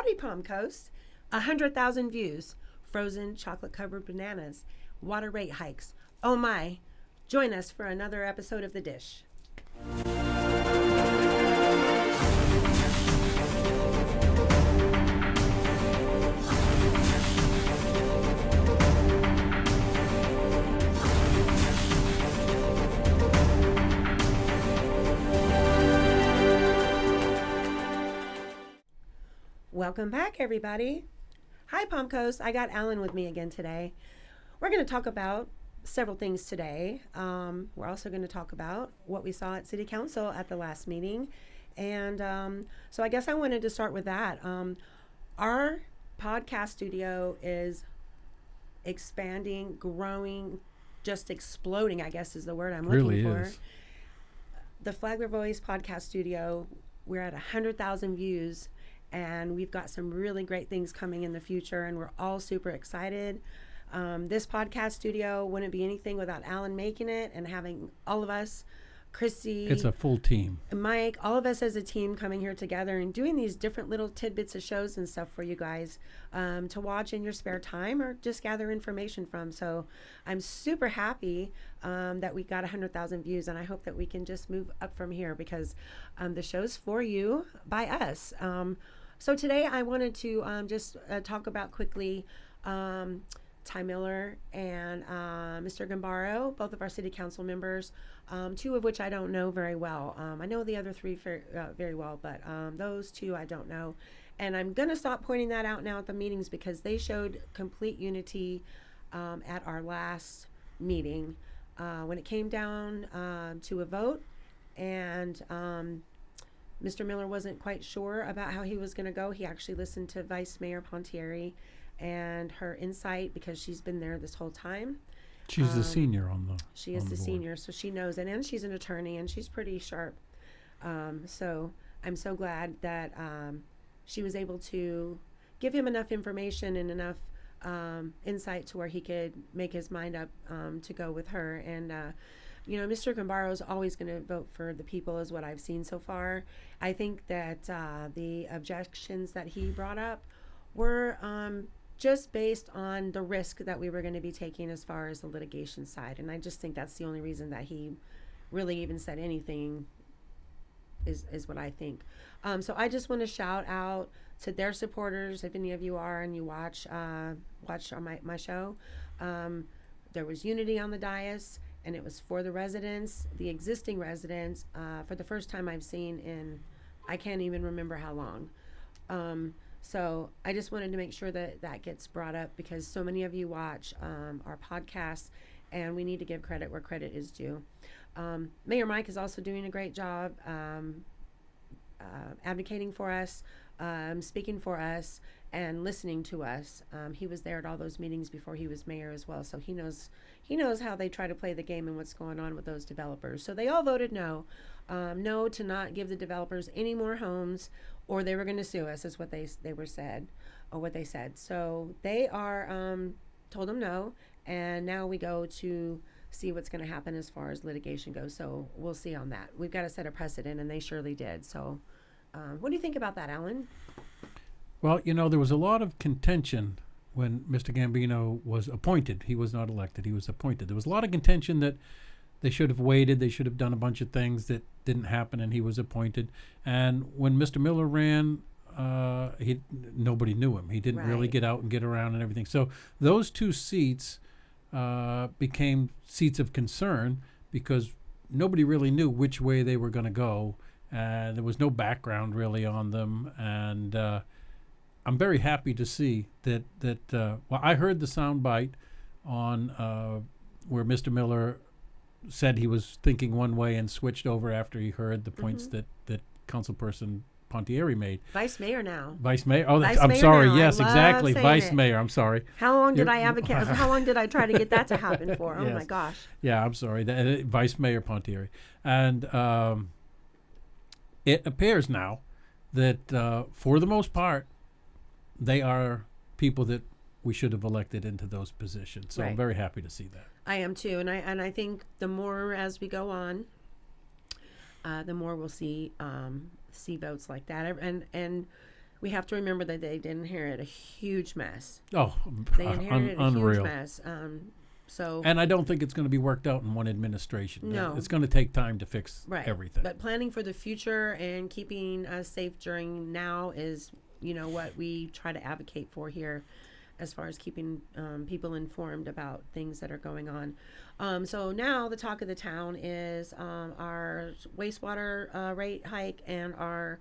Howdy Palm Coast, 100,000 views, frozen chocolate-covered bananas, water rate hikes. Oh my, join us for another episode of The Dish. Welcome back, everybody. Hi, Palm Coast. I got Alan with me again today. We're going to talk about several things today. We're also going to talk about what we saw at City Council at the last meeting. And so I guess I wanted to start with that. Our podcast studio is expanding, growing, just exploding, I guess is the word I'm looking for. Is. The Flagler Voice podcast studio, we're at 100,000 views. And we've got some really great things coming in the future, and we're all super excited. This podcast studio wouldn't be anything without Alan making it and having all of us, Christy. It's a full team. Mike, all of us as a team coming here together and doing these different little tidbits of shows and stuff for you guys to watch in your spare time or just gather information from. So I'm super happy that we got 100,000 views, and I hope that we can just move up from here because the show's for you by us. So today I wanted to just talk about quickly Ty Miller and Mr. Gambaro, both of our city council members, two of which I don't know very well. I know the other three very well, but those two I don't know. And I'm going to stop pointing that out now at the meetings because they showed complete unity at our last meeting when it came down to a vote. And Mr. Miller wasn't quite sure about how he was going to go. He actually listened to Vice Mayor Pontieri and her insight because she's been there this whole time. She's the senior on the She is the senior, so she knows it. And she's an attorney, and she's pretty sharp. So I'm so glad that she was able to give him enough information and enough insight to where he could make his mind up to go with her. And Mr. Gambaro is always going to vote for the people is what I've seen so far. I think that the objections that he brought up were just based on the risk that we were going to be taking as far as the litigation side. And I just think that's the only reason that he really even said anything is what I think. So I just want to shout out to their supporters. If any of you are and you watch my show, there was unity on the dais. And it was for the residents, the existing residents, for the first time I've seen in, I can't even remember how long. So I just wanted to make sure that that gets brought up because so many of you watch our podcasts, and we need to give credit where credit is due. Mayor Mike is also doing a great job advocating for us, speaking for us, and listening to us. He was there at all those meetings before he was mayor as well, so he knows how they try to play the game and what's going on with those developers. So they all voted no to not give the developers any more homes, or they were going to sue us, is what they said. So they are told them no, and now we go to see what's going to happen as far as litigation goes. So we'll see on that. We've got to set a precedent, and they surely did. So what do you think about that, Alan? Well, there was a lot of contention when Mr. Gambino was appointed. He was not elected. He was appointed. There was a lot of contention that they should have waited. They should have done a bunch of things that didn't happen, and he was appointed. And when Mr. Miller ran, nobody knew him. He didn't really get out and get around and everything. So those two seats became seats of concern because nobody really knew which way they were going to go. There was no background really on them. And I'm very happy to see that I heard the sound bite on where Mr. Miller said he was thinking one way and switched over after he heard the points that Councilperson Pontieri made. Vice Mayor now. Vice Mayor? Oh, Vice I'm Mayor sorry. now. Yes, exactly. Vice it. Mayor. I'm sorry. How long did I advocate? How long did I try to get that to happen for? Oh, yes. my gosh. Yeah, I'm sorry. Vice Mayor Pontieri. And it appears now that for the most part, they are people that we should have elected into those positions. So I'm very happy to see that. I am too, and I think the more as we go on, the more we'll see votes like that. And we have to remember that they did inherit a huge mess. Oh, They inherited a huge unreal. mess. So And I don't think it's going to be worked out in one administration. No. It's going to take time to fix right, everything. but planning for the future and keeping us safe during now is, what we try to advocate for here, as far as keeping people informed about things that are going on. So now the talk of the town is our wastewater rate hike and our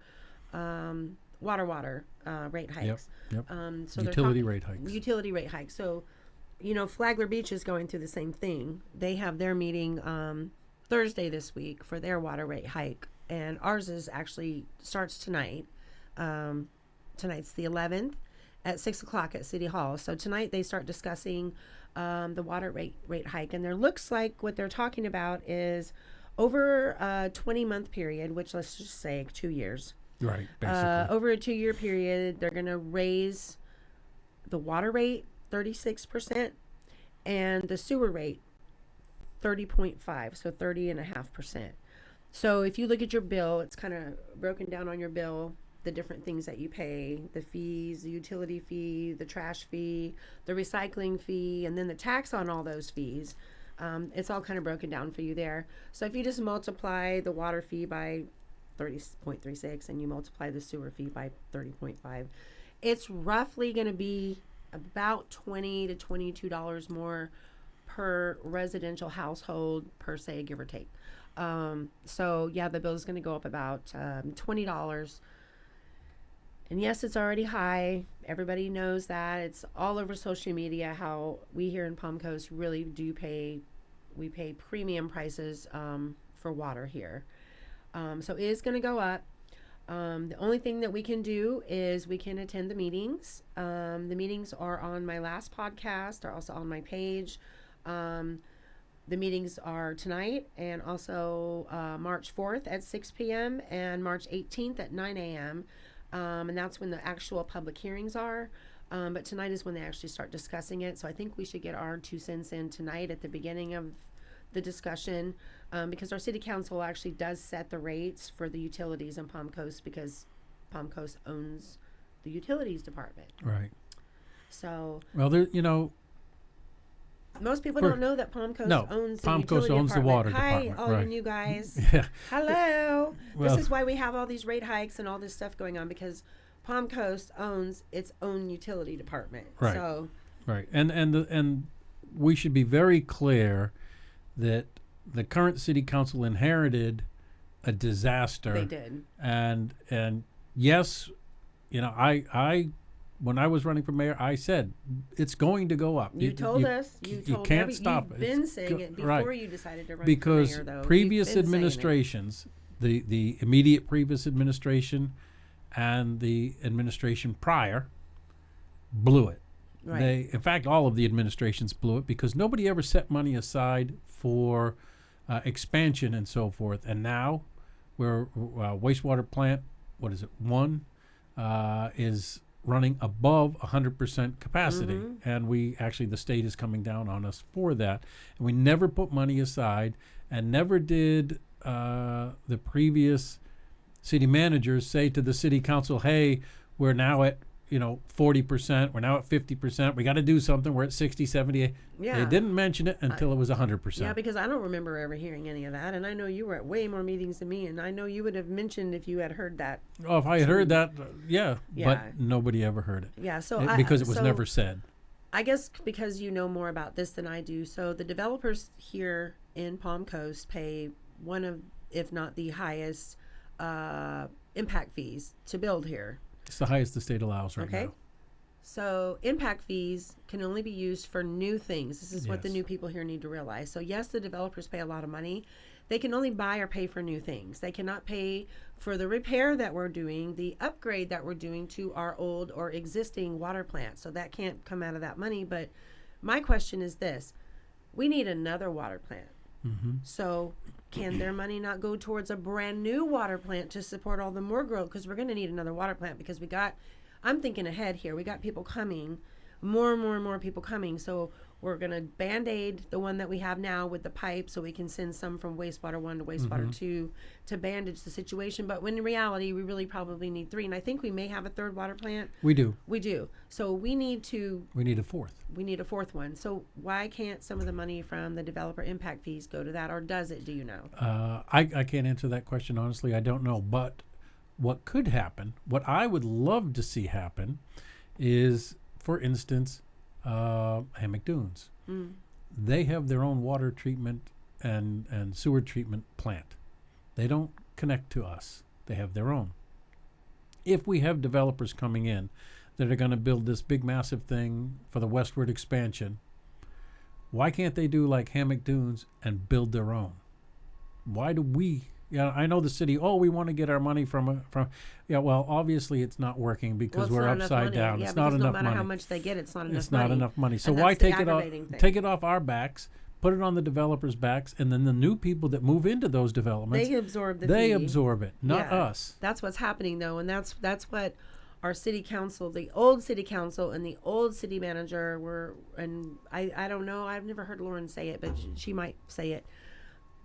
water rate hikes. Yep. So Utility rate hikes. Utility rate hikes. So, Flagler Beach is going through the same thing. They have their meeting Thursday this week for their water rate hike, and ours is actually starts tonight. Tonight's the 11th at 6:00 at City Hall. So tonight they start discussing the water rate hike, and there looks like what they're talking about is over a 20-month period, which let's just say 2 years. Right, basically. Over a 2-year period, they're going to raise the water rate 36% and the sewer rate 30.5, so 30.5%. So if you look at your bill, it's kind of broken down on your bill, the different things that you pay, the fees, the utility fee, the trash fee, the recycling fee, and then the tax on all those fees. It's all kind of broken down for you there. So if you just multiply the water fee by 30.36 and you multiply the sewer fee by 30.5, it's roughly going to be about $20 to $22 more per residential household per se, give or take. So yeah, the bill is going to go up about $20. And yes, it's already high. Everybody knows that. It's all over social media how we here in Palm Coast really do pay premium prices for water here. So it is going to go up. The only thing that we can do is we can attend the meetings. The meetings are on my last podcast. They're also on my page. The meetings are tonight and also March 4th at 6 p.m. and March 18th at 9 a.m. And that's when the actual public hearings are. But tonight is when they actually start discussing it. So I think we should get our 2 cents in tonight at the beginning of the discussion, because our city council actually does set the rates for the utilities in Palm Coast, because Palm Coast owns the utilities department. Right. So Well, most people don't know that Palm Coast owns the Palm utility Coast owns the water Hi, department. all Right. you new guys. Yeah. Hello. Well, This is why we have all these rate hikes and all this stuff going on, because Palm Coast owns its own utility department. Right. So right, and we should be very clear that the current city council inherited a disaster. they did. And yes, I when I was running for mayor, I said it's going to go up. You told us. You can't stop You've it. been saying it before right. you decided to run Because for mayor, though. previous You've been saying it. administrations, the immediate previous administration and the administration prior blew it. Right. In fact, all of the administrations blew it because nobody ever set money aside for expansion and so forth. And now, we're wastewater plant, what is it, 1, is running above 100% capacity. Mm-hmm. And the state is coming down on us for that. And we never put money aside, and never did the previous city managers say to the city council, hey, we're now at 40%, we're now at 50%, we got to do something, we're at 60, 70. Yeah. They didn't mention it until it was 100%. Yeah, because I don't remember ever hearing any of that, and I know you were at way more meetings than me, and I know you would have mentioned if you had heard that. Oh, if I had heard that, yeah, Yeah. but nobody ever heard it. Yeah, so Because it was never said. I guess because you know more about this than I do. So the developers here in Palm Coast pay one of, if not the highest, impact fees to build here. It's the highest the state allows right now. So impact fees can only be used for new things. This is what the Yes. new people here need to realize. So yes, the developers pay a lot of money. They can only buy or pay for new things. They cannot pay for the repair that we're doing, the upgrade that we're doing to our old or existing water plant. So that can't come out of that money. But my question is this: we need another water plant. Mm-hmm. So can their money not go towards a brand new water plant to support all the more growth? Because we're going to need another water plant, because I'm thinking ahead here. We got people coming more and more and more people coming. So we're going to band-aid the one that we have now with the pipe so we can send some from wastewater 1 to wastewater 2 to bandage the situation. But when in reality, we really probably need 3. And I think we may have a 3rd water plant. We do. We do. So we need a 4th. We need a 4th one. So why can't some of the money from the developer impact fees go to that, or does it? Do you know? I can't answer that question honestly. I don't know. But what could happen, what I would love to see happen, is, for instance, Hammock Dunes. They have their own water treatment and sewer treatment plant. They don't connect to us. They have their own. If we have developers coming in that are going to build this big massive thing for the westward expansion, why can't they do like Hammock Dunes and build their own? Why do we? Yeah, I know the city. Oh, we want to get our money from. Yeah, well, obviously it's not working because we're upside down. Yeah, it's not enough money. No matter how much they get, it's not enough. It's money. not enough money. So And why that's the take it off? aggravating thing. Take it off our backs. Put it on the developers' backs, and then the new people that move into those developments, They absorb the they fee. absorb it, not Yeah. us. That's what's happening though, and that's what our city council, the old city council and the old city manager were, and I don't know, I've never heard Lauren say it, but she might say it,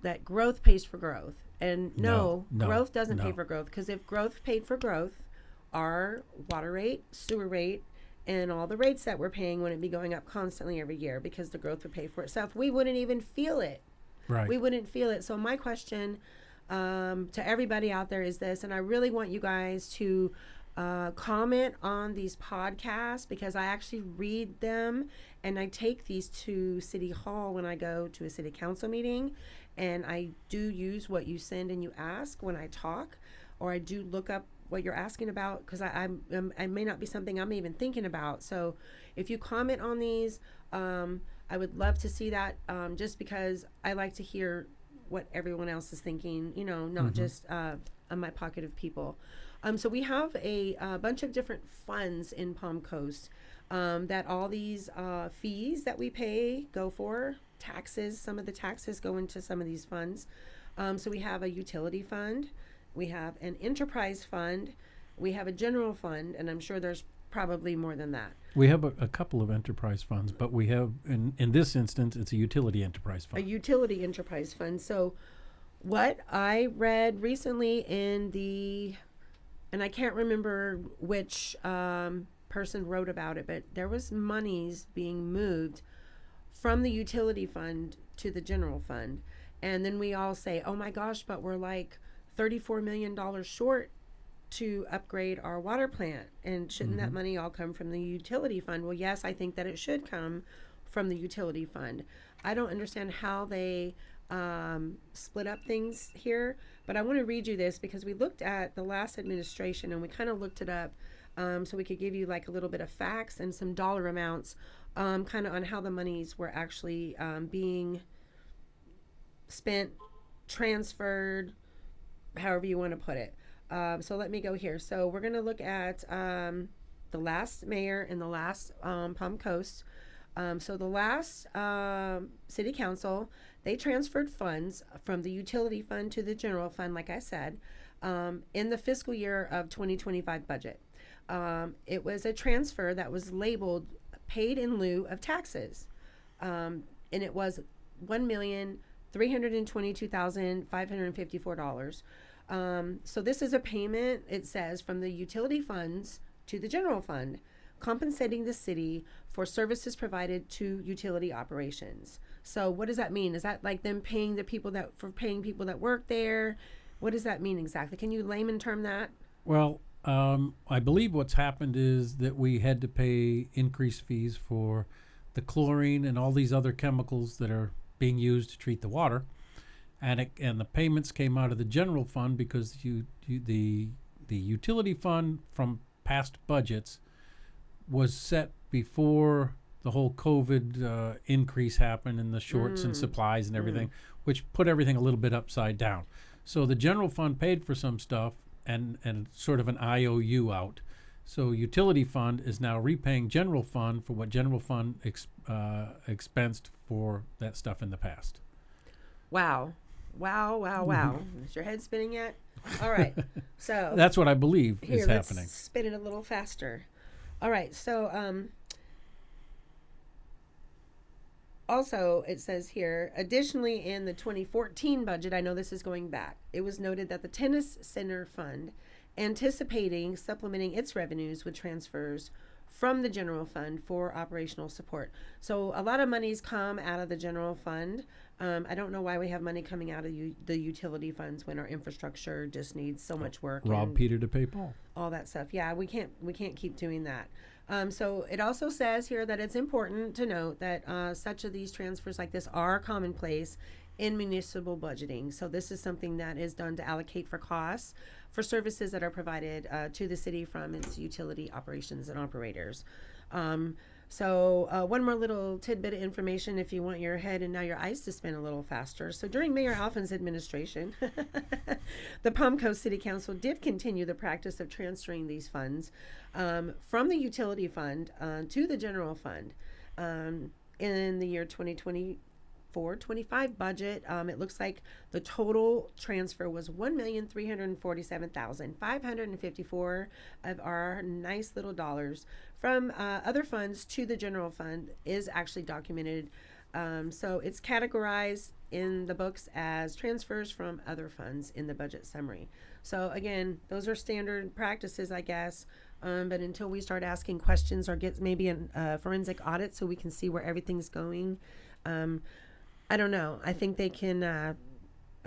that growth pays for growth. And no, growth doesn't pay for growth, because if growth paid for growth, our water rate, sewer rate, and all the rates that we're paying wouldn't be going up constantly every year, because the growth would pay for itself. We wouldn't even feel it. Right. We wouldn't feel it. So my question to everybody out there is this, and I really want you guys to comment on these podcasts, because I actually read them and I take these to City Hall when I go to a city council meeting, and I do use what you send and you ask when I talk, or I do look up what you're asking about, because I may not be something I'm even thinking about. So if you comment on these, I would love to see that, just because I like to hear what everyone else is thinking, not just on my pocket of people. So we have a bunch of different funds in Palm Coast that all these fees that we pay go for. Taxes, some of the taxes go into some of these funds. So we have a utility fund, we have an enterprise fund, we have a general fund, and I'm sure there's probably more than that. We have a couple of enterprise funds, but we have, in this instance, it's a utility enterprise fund. A utility enterprise fund. So what I read recently and I can't remember which person wrote about it, but there was monies being moved from the utility fund to the general fund. And then we all say, oh my gosh, but we're like $34 million short to upgrade our water plant. And shouldn't that money all come from the utility fund? Well, yes, I think that it should come from the utility fund. I don't understand how they split up things here, but I want to read you this, because we looked at the last administration and we kind of looked it up, so we could give you like a little bit of facts and some dollar amounts, kind of on how the monies were actually being spent, transferred, however you want to put it. So let me go here. So we're going to look at the last mayor and the last Palm Coast. So the last city council, they transferred funds from the utility fund to the general fund, like I said, in the fiscal year of 2025 budget. It was a transfer that was labeled paid in lieu of taxes. And it was $1,322,554. So this is a payment, it says, from the utility funds to the general fund, compensating the city for services provided to utility operations. So what does that mean? Is that like them paying people that work there? What does that mean exactly? Can you layman term that? Well, I believe what's happened is that we had to pay increased fees for the chlorine and all these other chemicals that are being used to treat the water, and the payments came out of the general fund, because the utility fund from past budgets was set before the whole COVID increase happened, and the shorts and supplies and everything, which put everything a little bit upside down. So the general fund paid for some stuff and sort of an IOU out. So utility fund is now repaying general fund for what general fund expensed for that stuff in the past. Wow. Is your head spinning yet? All right. So that's what I believe is let's happening. spin it a little faster. All right. So Also, it says here, additionally, in the 2014 budget, I know this is going back, it was noted that the Tennis Center Fund, anticipating supplementing its revenues with transfers from the general fund for operational support. So a lot of monies come out of the general fund. I don't know why we have money coming out of the utility funds when our infrastructure just needs so much work. Rob and Peter to pay Paul. all that stuff. Yeah, we can't keep doing that. So it also says here that it's important to note that such of these transfers like this are commonplace in municipal budgeting. So this is something that is done to allocate for costs for services that are provided to the city from its utility operations and operators. So one more little tidbit of information if you want your head and now your eyes to spin a little faster. So during Mayor Alphin's administration, the Palm Coast City Council did continue the practice of transferring these funds from the utility fund to the general fund. In the year 2024-25 budget, it looks like the total transfer was $1,347,554 of our nice little dollars from other funds to the general fund is actually documented. So it's categorized in the books as transfers from other funds in the budget summary. So again, those are standard practices, I guess. But until we start asking questions or get maybe a forensic audit so we can see where everything's going, I don't know. I think they can. I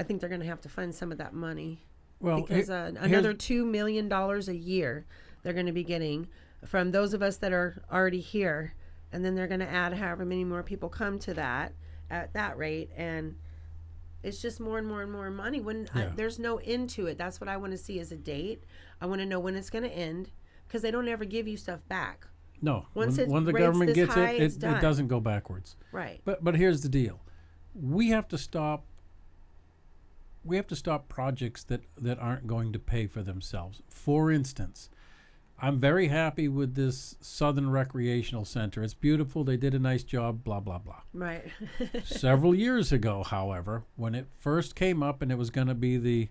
think they're going to have to fund some of that money. Well, because another $2 million a year they're going to be getting from those of us that are already here, and then they're going to add however many more people come to that at that rate, and it's just more and more and more money. When there's no end to it, that's what I want to see as a date. I want to know when it's going to end, because they don't ever give you stuff back. No, when the government gets high, it doesn't go backwards. Right. But here's the deal: we have to stop projects that aren't going to pay for themselves. For instance, I'm very happy with this Southern Recreational Center. It's beautiful. They did a nice job, blah, blah, blah. Right. Several years ago, however, when it first came up and it was going to be the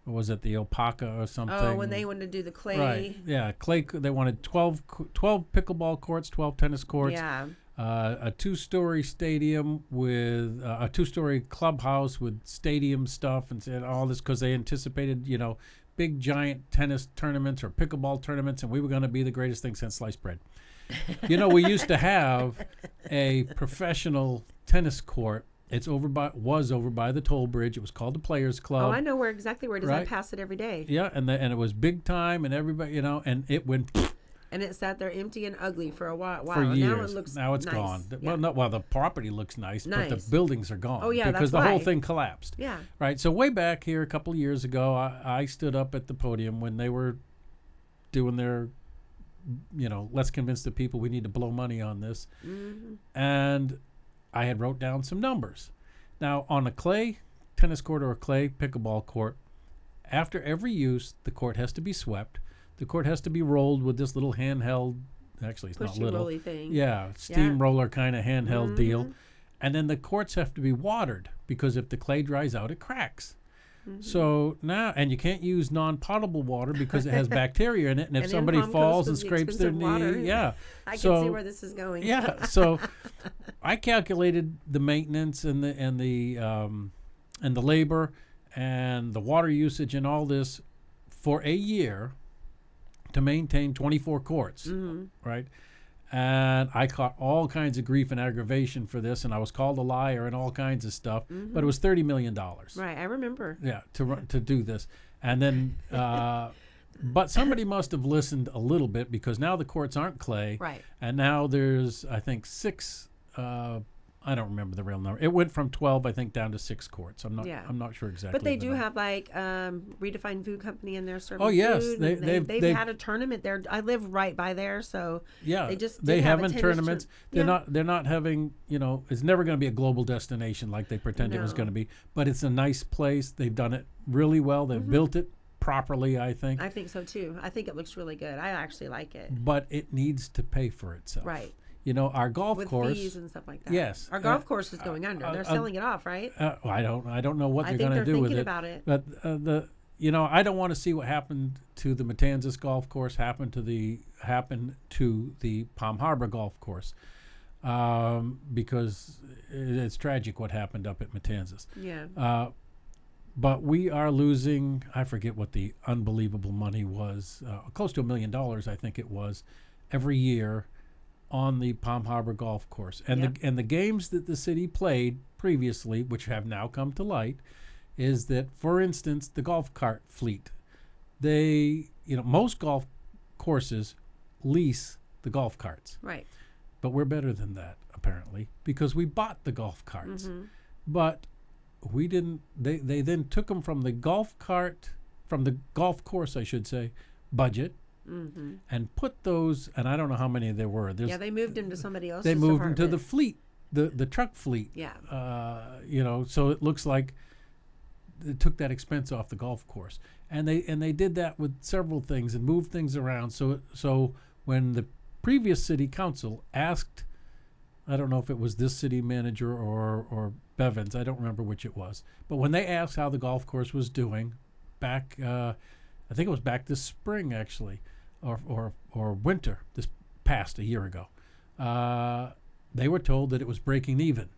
alpaca or something? Oh, when they wanted to do the clay. Right. Yeah, clay. They wanted 12 pickleball courts, 12 tennis courts. Yeah. A 2-story stadium with a 2-story clubhouse with stadium stuff and all this because they anticipated, big giant tennis tournaments or pickleball tournaments, and we were going to be the greatest thing since sliced bread. We used to have a professional tennis court. Was over by the toll bridge. It was called the Players Club. Oh, I know exactly where it is. Right? I pass it every day. Yeah, and it was big time, and everybody, and it went. And it sat there empty and ugly for a while. For years. Now it looks Now it's nice. gone. Yeah. The property looks nice, but the buildings are gone. Oh, yeah, because that's the whole why. thing collapsed. Yeah. Right. So way back here, a couple of years ago, I stood up at the podium when they were doing their, let's convince the people we need to blow money on this, and I had wrote down some numbers. Now, on a clay tennis court or a clay pickleball court, after every use, the court has to be swept. The court has to be rolled with this little handheld. Actually, it's not little. Rolly thing. Yeah, steamroller kind of handheld deal. And then the courts have to be watered because if the clay dries out, it cracks. So now, and you can't use non-potable water because it has bacteria in it. And if somebody falls and scrapes their knee, I can see where this is going. Yeah, so I calculated the maintenance and the labor and the water usage and all this for a year to maintain 24 courts, right? And I caught all kinds of grief and aggravation for this, and I was called a liar and all kinds of stuff. But it was $30 million. Right, I remember. Yeah, to do this, and then, but somebody must have listened a little bit because now the courts aren't clay, right? And now there's I think 6. I don't remember the real number. It went from 12, I think, down to 6 courts. I'm not sure exactly. But they do have like Redefined Food Company in there serving. Oh yes, food, they've had a tournament there. I live right by there, so yeah, they have tournaments. They're yeah. They're not having. It's never going to be a global destination like they pretend it was going to be. But it's a nice place. They've done it really well. They've built it properly. I think. I think so too. I think it looks really good. I actually like it. But it needs to pay for itself. Right. Our golf with course, fees and stuff like that. Yes, our golf course is going under. They're selling it off, right? I don't know what they're going to do with it. About it. But I don't want to see what happened to the Matanzas golf course happen to the Palm Harbor golf course. because it's tragic what happened up at Matanzas. Yeah. But we are losing, I forget what the unbelievable money was, close to $1 million, I think it was, every year on the Palm Harbor Golf Course. And Yep. the games that the city played previously, which have now come to light, is that, for instance, the golf cart fleet. Most golf courses lease the golf carts. Right. But we're better than that, apparently, because we bought the golf carts. Mm-hmm. But we didn't. They then took them from the golf course, I should say, budget, Mm-hmm. and put those. And I don't know how many there were. Yeah, they moved him to somebody else's They moved them to the department. fleet, the truck fleet. Yeah. So it looks like they took that expense off the golf course, and they did that with several things and moved things around. So when the previous city council asked, I don't know if it was this city manager or Bevins, I don't remember which it was, but when they asked how the golf course was doing back, I think it was back this spring actually, or winter, this past a year ago, they were told that it was breaking even.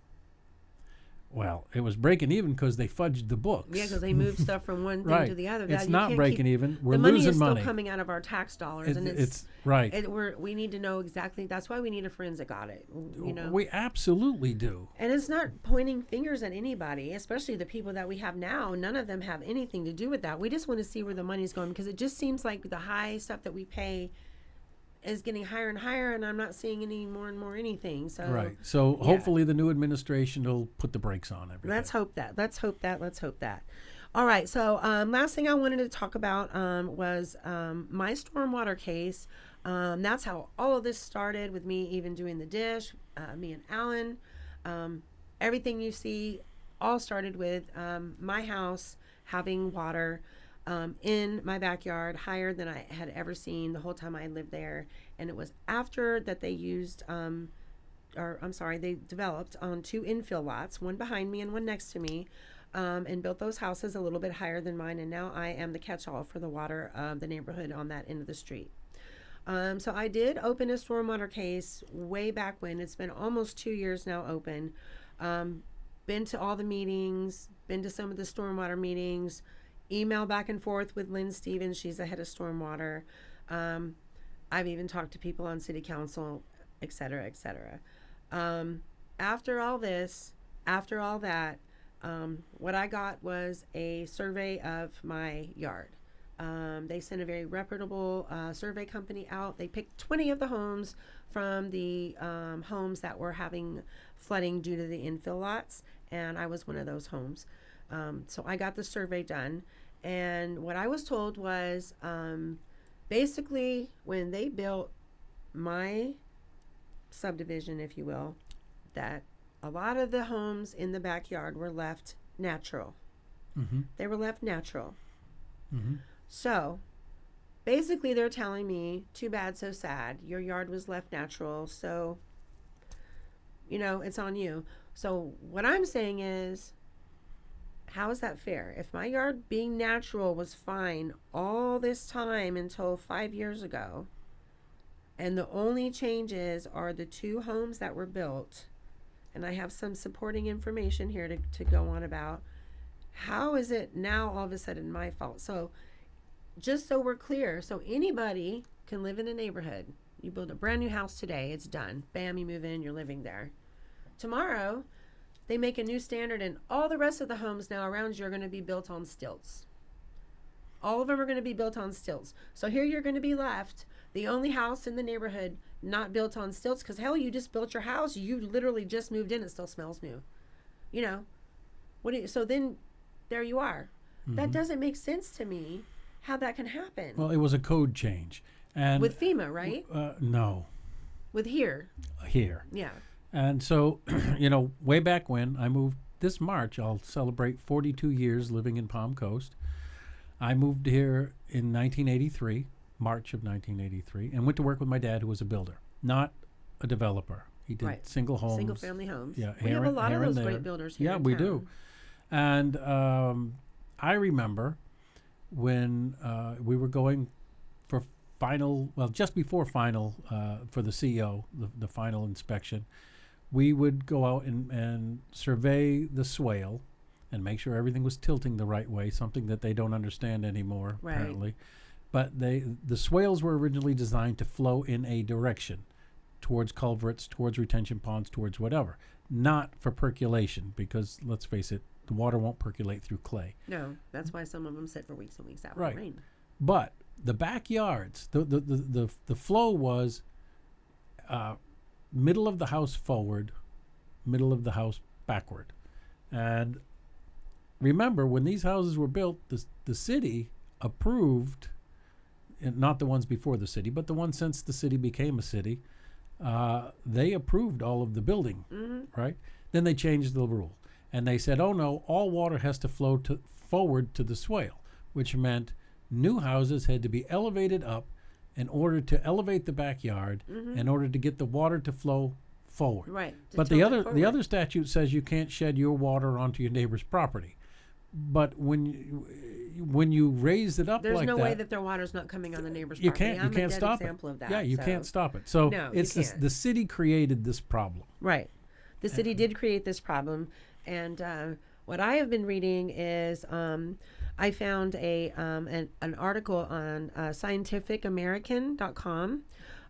Well, it was breaking even because they fudged the books. Yeah, because they moved stuff from one thing right. to the other. It's You not can't breaking keep- even. We're the money losing is still money. coming out of our tax dollars, and It's right. we need to know exactly. That's why we need a forensic audit. We absolutely do. And it's not pointing fingers at anybody, especially the people that we have now. None of them have anything to do with that. We just want to see where the money's going, because it just seems like the high stuff that we pay is getting higher and higher, and I'm not seeing any more and more anything. So Right. So hopefully the new administration will put the brakes on everything. let's hope that. All right. So last thing I wanted to talk about was my stormwater case. That's how all of this started, with me even doing the dish, me and Alan. Everything you see all started with my house having water in my backyard higher than I had ever seen the whole time I lived there. And it was after that they they developed on 2 infill lots, one behind me and one next to me, and built those houses a little bit higher than mine. And now I am the catch-all for the water of the neighborhood on that end of the street. So I did open a stormwater case way back when. It's been almost 2 years now open. Been to all the meetings, been to some of the stormwater meetings, email back and forth with Lynn Stevens. She's the head of stormwater. I've even talked to people on city council, et cetera, et cetera. After all that, what I got was a survey of my yard. They sent a very reputable survey company out. They picked 20 of the homes from the homes that were having flooding due to the infill lots, and I was one of those homes. So I got the survey done, and what I was told was basically when they built my subdivision, if you will, that a lot of the homes in the backyard were left natural. Mm-hmm. They were left natural. Mm-hmm. So basically they're telling me, too bad, so sad. Your yard was left natural, so, it's on you. So what I'm saying is, how is that fair? If my yard being natural was fine all this time until 5 years ago, and the only changes are the 2 homes that were built, and I have some supporting information here to go on about, how is it now all of a sudden my fault? So just so we're clear, so anybody can live in a neighborhood. You build a brand new house today, it's done. Bam, you move in, you're living there. Tomorrow, they make a new standard, and all the rest of the homes now around you are going to be built on stilts. All of them are going to be built on stilts. So here you're going to be left, the only house in the neighborhood not built on stilts, because hell, you just built your house. You literally just moved in. It still smells new. So then there you are. Mm-hmm. That doesn't make sense to me, how that can happen. Well, it was a code change. And with FEMA, right? No. With here. Yeah. And so, way back when I moved this March, I'll celebrate 42 years living in Palm Coast. I moved here in 1983, March of 1983, and went to work with my dad, who was a builder, not a developer. He did single homes. Single family homes. Yeah, we have a lot of those great builders here. Yeah, we do. And I remember when we were going for just before final, for the CO, the final inspection, we would go out and survey the swale and make sure everything was tilting the right way, something that they don't understand anymore, Right. apparently. But the swales were originally designed to flow in a direction, towards culverts, towards retention ponds, towards whatever, not for percolation, because let's face it, the water won't percolate through clay. No, that's why some of them sit for weeks and weeks out Right. of rain. But the backyards, the flow was middle of the house forward, middle of the house backward. And remember, when these houses were built, the city approved, and not the ones before the city, but the ones since the city became a city, they approved all of the building, right? Then they changed the rule. And they said, oh no, all water has to flow forward to the swale, which meant new houses had to be elevated up in order to elevate the backyard, in order to get the water to flow forward. Right. But the other statute says you can't shed your water onto your neighbor's property. But when you raise it up there's like no that, way that their water's not coming on the neighbor's you property. can't I'm you can't a dead stop example it. of that. Yeah, you so. can't stop it. So No, you it's can't. the city created this problem. Right. The city did create this problem. And what I have been reading is I found an article on scientificamerican.com.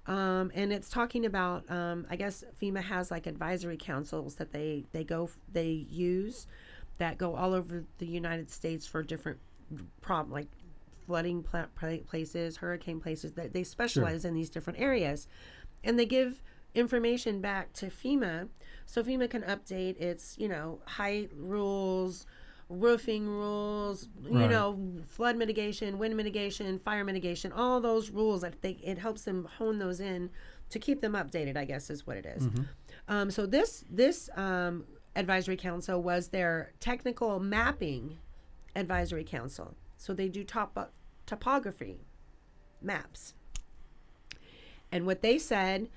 And it's talking about, I guess FEMA has like advisory councils that they use that go all over the United States for different problems, like flooding places, hurricane places. That they specialize in these different areas, and they give information back to FEMA, so FEMA can update its height rules, roofing rules, flood mitigation, wind mitigation, fire mitigation, all those rules. That it helps them hone those in to keep them updated, I guess is what it is. So this advisory council was their technical mapping advisory council. So they do topography maps. And what they said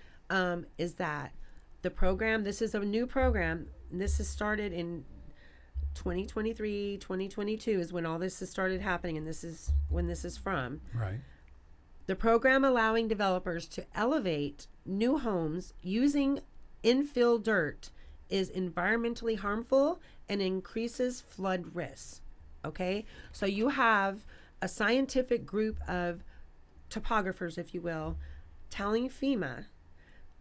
is that the program, this is a new program, and this has started in 2023, 2022 is when all this has started happening, and this is when this is from. Right. The program allowing developers to elevate new homes using infill dirt is environmentally harmful and increases flood risks. Okay? So you have a scientific group of topographers, if you will, telling FEMA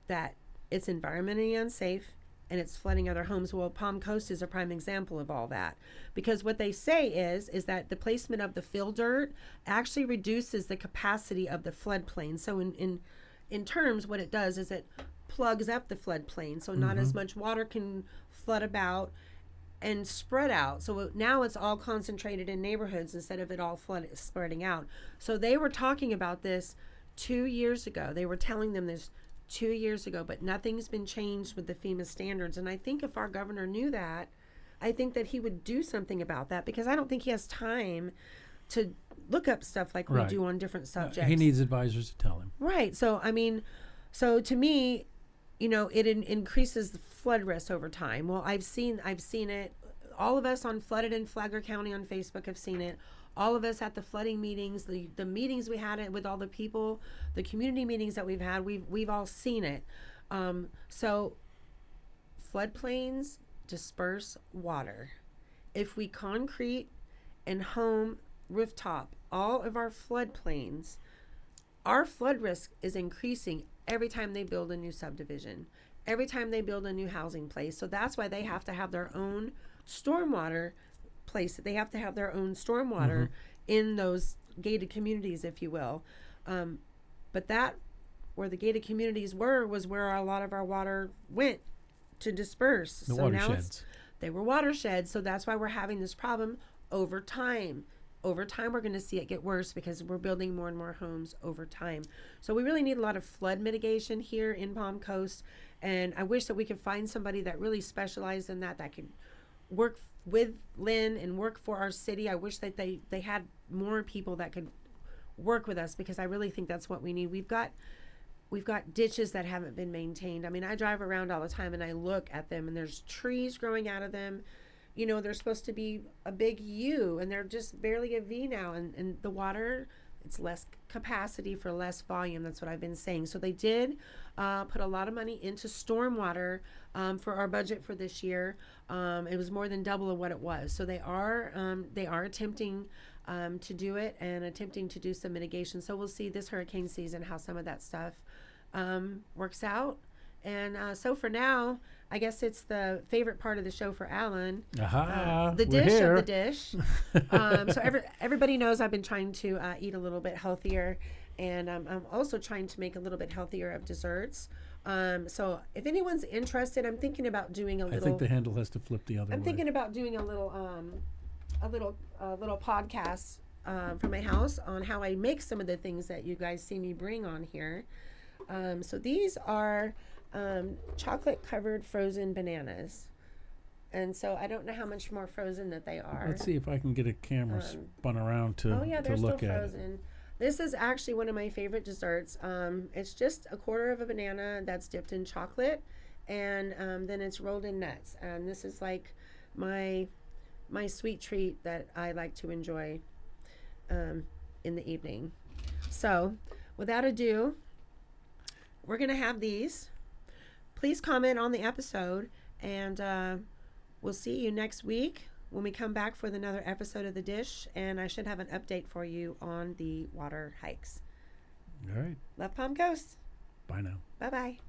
that it's environmentally unsafe and it's flooding other homes. Well, Palm Coast is a prime example of all that, because what they say is that the placement of the fill dirt actually reduces the capacity of the floodplain. So in terms, what it does is it plugs up the floodplain, so not as much water can flood about and spread out. So now it's all concentrated in neighborhoods instead of it all spreading out. So they were talking about this 2 years ago. They were telling them this 2 years ago, but nothing's been changed with the FEMA standards. And I think if our governor knew that, I think that he would do something about that, because I don't think he has time to look up stuff like we do on different subjects. He needs advisors to tell him. Right. So, I mean, so to me, it increases the flood risk over time. Well, I've seen it. All of us on Flooded in Flagler County on Facebook have seen it. All of us at the flooding meetings, the meetings we had with all the people, the community meetings that we've had, we've all seen it. So floodplains disperse water. If we concrete and home rooftop all of our floodplains, our flood risk is increasing every time they build a new subdivision, every time they build a new housing place. So that's why they have to have their own stormwater place. They have to have their own stormwater in those gated communities, if you will. But that, where the gated communities was where a lot of our water went to disperse. The so watersheds. They were watersheds. So that's why we're having this problem over time. Over time, we're going to see it get worse because we're building more and more homes over time. So we really need a lot of flood mitigation here in Palm Coast. And I wish that we could find somebody that really specialized in that could work with Lynn and work for our city. I wish that they had more people that could work with us, because I really think that's what we need. We've got ditches that haven't been maintained. I mean, I drive around all the time and I look at them and there's trees growing out of them. They're supposed to be a big U and they're just barely a V now. And the water it's less capacity for less volume. That's what I've been saying. So they did put a lot of money into stormwater for our budget for this year. It was more than double of what it was. So they are attempting to do it and attempting to do some mitigation. So we'll see this hurricane season how some of that stuff works out. And so for now, I guess it's the favorite part of the show for Alan. The dish of the dish. So everybody knows I've been trying to eat a little bit healthier, and I'm also trying to make a little bit healthier of desserts. So if anyone's interested, I'm thinking about doing a little. I think the handle has to flip the other way. I'm thinking about doing a little podcast from my house on how I make some of the things that you guys see me bring on here. So these are chocolate covered frozen bananas, and so I don't know how much more frozen that they are. Let's see if I can get a camera spun around to oh yeah, they're look still at frozen. it. This is actually one of my favorite desserts. It's just a quarter of a banana that's dipped in chocolate, and then it's rolled in nuts. And this is like my sweet treat that I like to enjoy in the evening. So without ado, we're gonna have these. Please comment on the episode, and we'll see you next week when we come back for another episode of The Dish, and I should have an update for you on the water hikes. All right. Love Palm Coast. Bye now. Bye-bye.